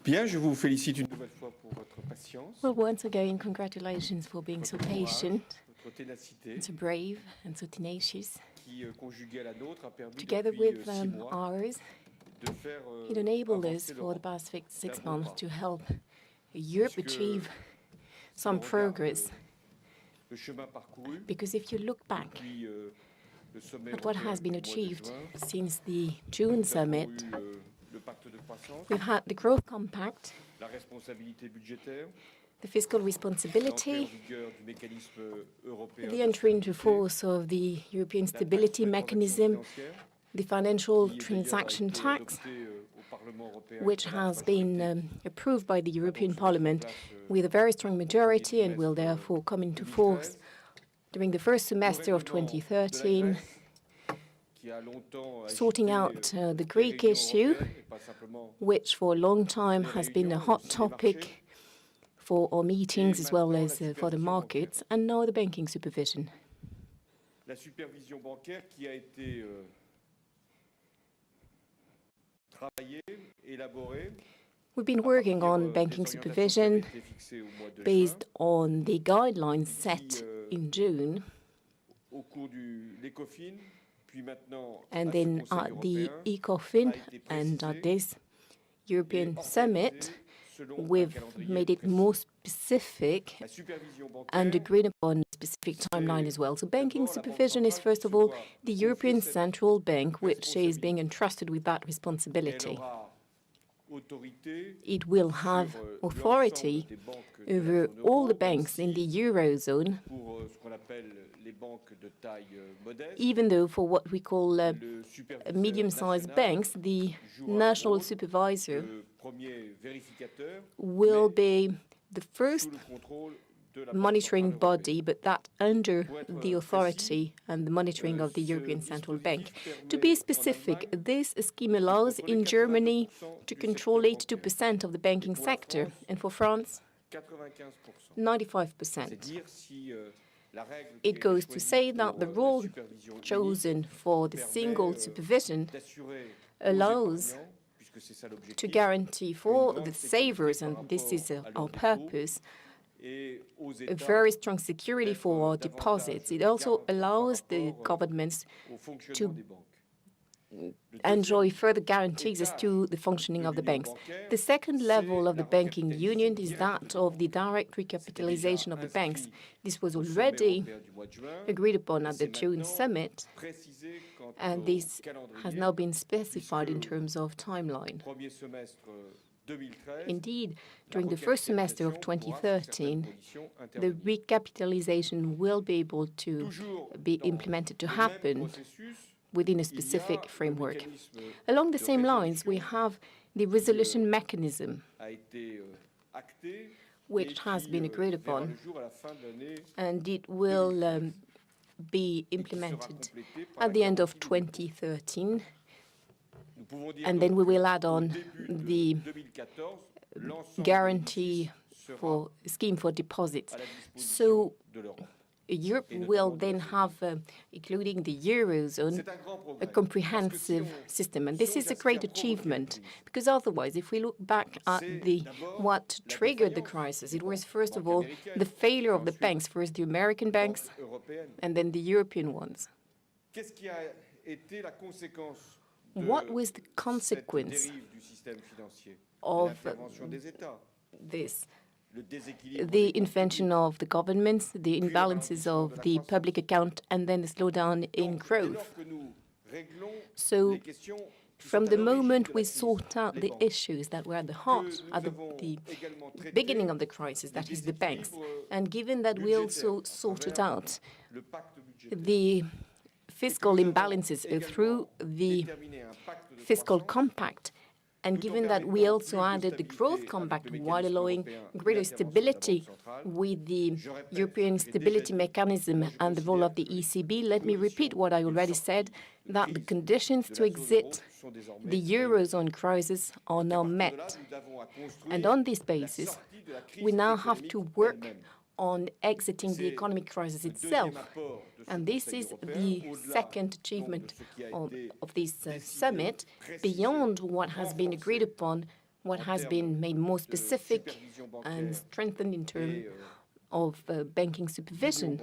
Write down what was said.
Bien, je vous félicite une nouvelle fois pour votre patience, Well, once again, congratulations for being so patient, votre ténacité, so brave, and so tenacious. qui, conjuguée à la nôtre, a permis Together depuis with 6 mois ours, de faire it enabled us avancer for the l'Europe past six d'un gros months pas. to help Europe Puisque achieve si some on regarde progress. le chemin parcouru Because if you look back depuis le sommet at what européen has been du mois de achieved juin, since the June nous avons summit, eu le pacte de croissance, we've had the growth compact, la responsabilité budgétaire, the fiscal l'entrée en responsibility, vigueur du mécanisme européen the de entry into stabilité, force of the European la taxe Stability sur les transactions Mechanism, financières, the financial qui d'ailleurs a transaction été tax, adoptée au Parlement européen which avec une large has majorité, been approved by the va donc European se mettre en Parliament place, with a very strong majority premier and will trimestre therefore come into 2013. force during the first Le semester of règlement de la 2013, Grèce, qui a longtemps sorting agité out the les Greek réunions issue, européennes, et pas simplement which for a long time les has been a réunions, mais hot aussi les marchés, topic for our meetings et as well maintenant as la for the supervision markets, bancaire. and now the banking supervision. La supervision bancaire qui a été travaillée, élaborée, We've been à working partir on des banking orientations qui supervision avaient été fixées au mois de juin, based on the guidelines qui, set in June, au cours de l'ECOFIN, puis maintenant and à ce then Conseil at the européen, ECOFIN a été and précisée at this et European organisée Summit, selon un we've calendrier made it précis. more specific La supervision and bancaire, agreed upon a specific timeline as well. So banking supervision is, first of all, the European Central Bank, which is being entrusted with that elle responsibility. aura autorité It will sur have l'ensemble authority des banques de la over zone all euro, the même banks in si the Eurozone, pour ce qu'on appelle les banques de taille modeste, even though for what we call le superviseur medium-sized national banks, the jouera le national rôle supervisor de premier vérificateur, will mais be the first sous le contrôle de la Banque monitoring centrale body, européenne. but that under Pour être the authority précis, and the monitoring of the ce European Central dispositif Bank. To permet be en specific, Allemagne this scheme allows contrôler in Germany 82% to du control secteur bancaire. 82% of the banking Et pour la sector, France, and for France, 95%. 95%. C'est dire si la règle qui a It été goes to choisie say pour that the la rule supervision unique chosen for the permet, single supervision d'assurer aux allows épargnants, puisque c'est ça to l'objectif, guarantee for grande the sécurité savers, par and this is rapport à our leurs dépôts, purpose, et aux a États very strong security d'être for our davantage deposits. It also garants par allows the rapport, governments au fonctionnement to des banques. Le enjoy deuxième further guarantees as to the functioning of the banks. The second level of the banking union is that of the direct recapitalization of the banks. This was au sommet already européen du mois de juin, agreed upon at the c'est June maintenant summit, précisé quant and au this has calendrier, now been specified in puisque terms of timeline. premier semestre 2013, Indeed, la during the first semester of recapitalisation pourra, sous certaines 2013, conditions, the intervenir. recapitalization will be able to Toujours be dans implemented, to le même happen processus, within a il y a specific le framework. mécanisme Along the de same lines, we résolution have the resolution mechanism, a été acté which et has qui been agreed verra upon, le jour à la fin de l'année and it will 2013, be et qui sera implemented complété par at la the end of garantie des dépôts. 2013, Nous pouvons dire and then donc we will add qu'au on début de the 2014, l'ensemble de guarantee l'édifice for sera scheme for deposits. à la disposition So de l'Europe. Europe Et will notamment de then la zone have, including the Eurozone, C'est un grand a progrès. Parce que si comprehensive on system. And this songe is a à ce qui great a provoqué la achievement, crise, because otherwise, if we look back at c'est the d'abord what la triggered the défaillance crisis, des it was banques, first of banques all américaines, the failure of the ensuite banks, first the American banks banques européennes. and then the European ones. Qu'est-ce qui a été la conséquence de What was the cette consequence dérive du système financier? of L'intervention des États, this? le déséquilibre The des comptes invention publics, of the governments, the imbalances of the public account, and then the slowdown in Donc, dès lors growth. que nous réglons So les questions qui from sont the à l'origine moment de la we crise, sort out les the banques, issues that were at the que heart, nous at avons the également traité beginning of the crisis, that les is the banks, déséquilibres and given that we also budgétaires à sorted travers out le pacte budgétaire, the fiscal nous avons imbalances through the déterminé un pacte de fiscal croissance compact, and given that we also added the growth compact while allowing greater stability with the European Stability Mechanism and the role of the ECB, let me repeat what I already said, that the conditions to exit the Eurozone crisis are now met. And on this basis, we now have to work on exiting the economic crisis itself. And this is the second achievement of this summit, beyond what has been agreed upon what has been made more specific and strengthened in terms of banking supervision